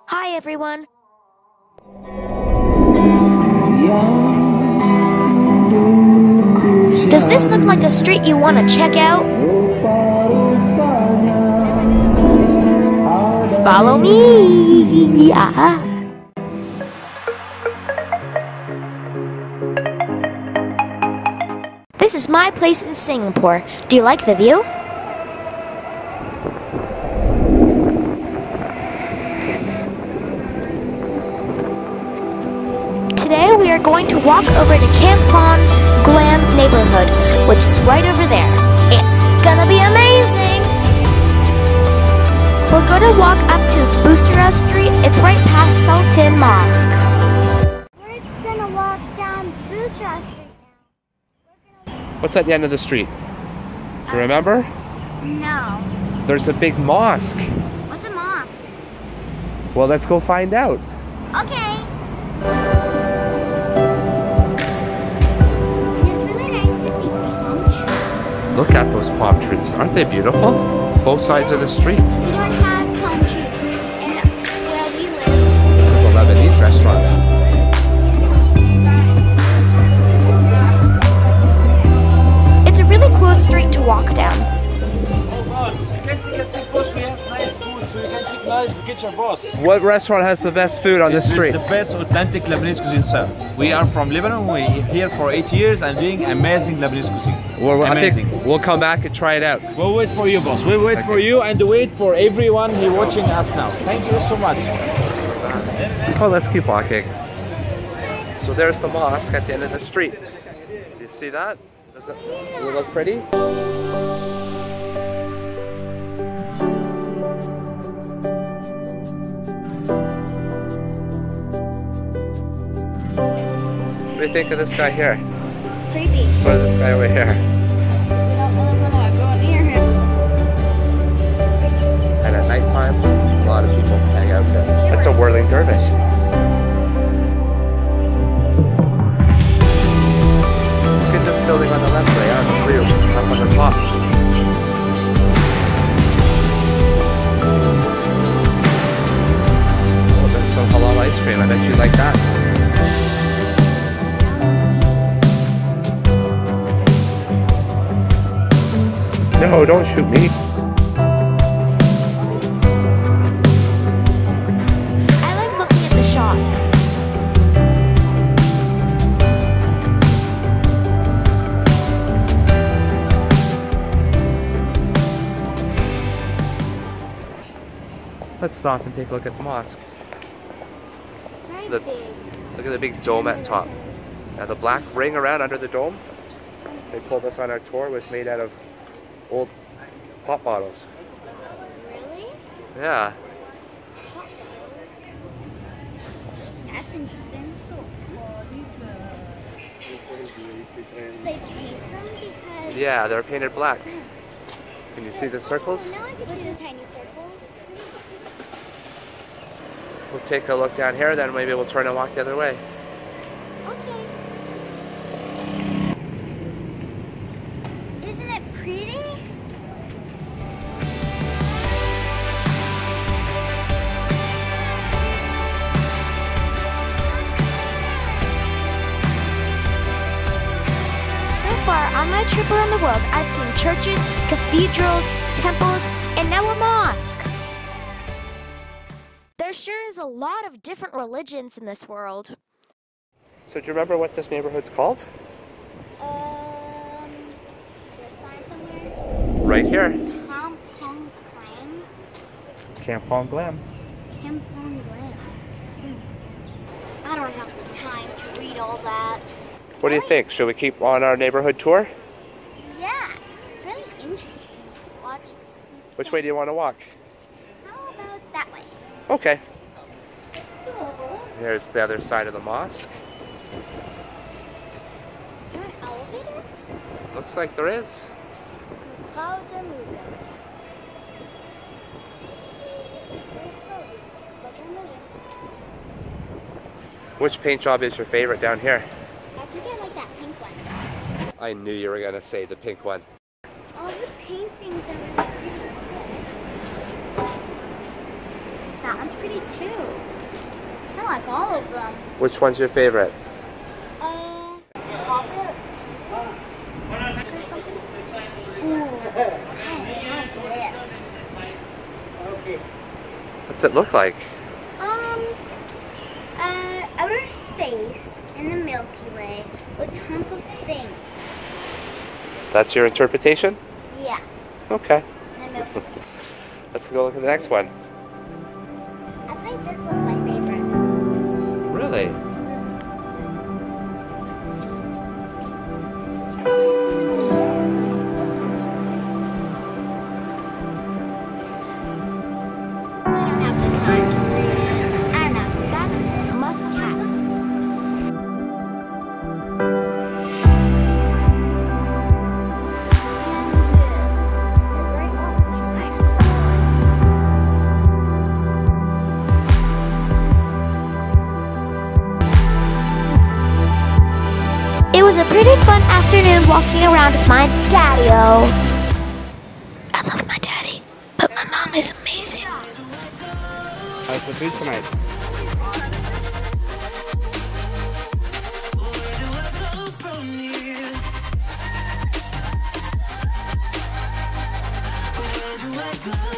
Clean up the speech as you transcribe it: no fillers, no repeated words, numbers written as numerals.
Hi everyone. Does this look like a street you want to check out? Follow me! Ah. This is my place in Singapore. Do you like the view? Today we are going to walk over to Kampong Glam neighborhood, which is right over there. It's gonna be amazing! We're gonna walk up to Bussorah Street. It's right past Sultan Mosque. We're gonna walk down Bussorah Street now. What's at the end of the street? Do you remember? No. There's a big mosque. What's a mosque? Well, let's go find out. Okay. It's really nice to see palm trees. Look at those palm trees. Aren't they beautiful? Both sides of the street. We don't have palm trees in where we live. This is a Lebanese restaurant. It's a really cool street to walk down. What restaurant has the best food on this street? The best authentic Lebanese cuisine, sir. We are from Lebanon. We're here for 8 years and doing amazing Lebanese cuisine. Well, I amazing. think we'll come back and try it out. We'll wait for you, boss. We'll wait for you and wait for everyone here watching us now. Thank you so much. Oh, let's keep walking. So there's the mosque at the end of the street. You see that? Does it look pretty? What do you think of this guy here? Creepy. What is this guy over here? We don't really want to go near him. And at nighttime, a lot of people hang out there. That's a whirling dervish. Look at this building on the left there, on the roof, up on the top. Oh, there's some halal ice cream. I bet you like that. No, don't shoot me. I like looking at the shop. Let's stop and take a look at the mosque. It's very The- big. Look at the big dome at top. Now the black ring around under the dome, they told us on our tour, was made out of old pop bottles. Really? Yeah. That's interesting. They paint them because... Yeah, they're painted black. Can you see the circles? Now I can see the tiny circles. We'll take a look down here, then maybe we'll turn and walk the other way. Okay. Isn't it pretty? So far on my trip around the world, I've seen churches, cathedrals, temples, and now a mosque. There sure is a lot of different religions in this world. So do you remember what this neighborhood's called? Is there a sign somewhere? Right here. Kampong Glam. Kampong Glam. Kampong Glam. I don't have the time to read all that. What do you think? Should we keep on our neighborhood tour? Yeah, it's really interesting to watch. Which way do you want to walk? How about that way? Okay. Here's the other side of the mosque. Is there an elevator? Looks like there is. Clouds are moving. Very slowly, but they're moving. Which paint job is your favorite down here? I think I like that pink one. I knew you were gonna say the pink one. All the paintings are really pretty. That one's pretty too. I like all of them. Which one's your favorite? Hobbit. Or something. Ooh, I like this. What's it look like? Outer space in the Milky Way with tons of things. That's your interpretation? Yeah. Okay. In the Milky Way. Let's go look at the next one. I think this one's my favorite. Really? I don't have the time to read it. I don't know. That's Muscat St. It was a pretty fun afternoon walking around with my daddy-o. I love my daddy, but my mom is amazing. How's the food tonight? Where do I go?